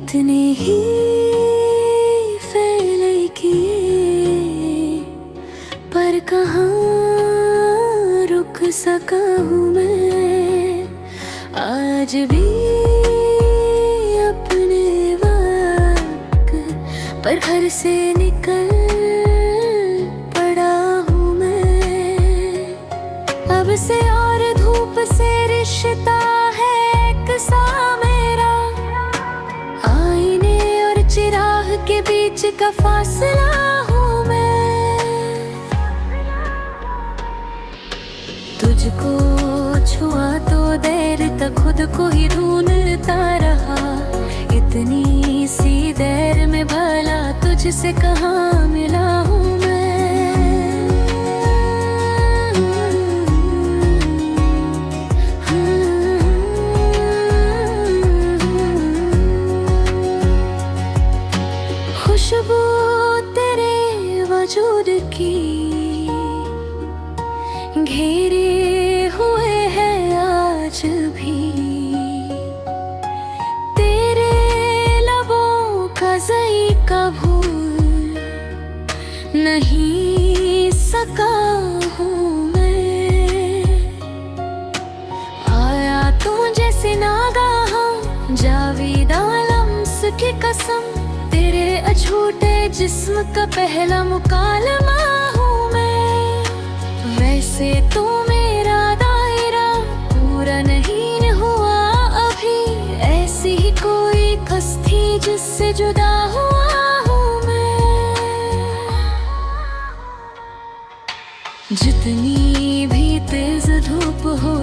कितने ही फैले किए, पर कहाँ रुक सका हूँ मैं आज भी अपने वक्त पर घर से निकल पड़ा हूँ मैं। अब से और धूप से रिश्ता है एक सा मेरा, आईने और चिराग के बीच का फासला हूँ मैं। तुझको छुआ तो देर तक खुद को ही ढूंढता रहा, इतनी सी देर में भला तुझसे कहाँ मिला हूँ मैं। खुशबू तेरे वजूद की घेरे हुए हैं आज भी, तेरे लबों का ज़ायका भूल नहीं सका हूँ मैं। आया तू जैसे नागाहां जावेदा लम्स की कसम, तेरे अछूटे जिस्म का पहला मुकालमा हूँ मैं। वैसे तो मेरा दायरा पूरा नहीं हुआ अभी, ऐसी ही कोई कस थी जिससे जुदा हुआ हूँ मैं। जितनी भी तेज धूप हो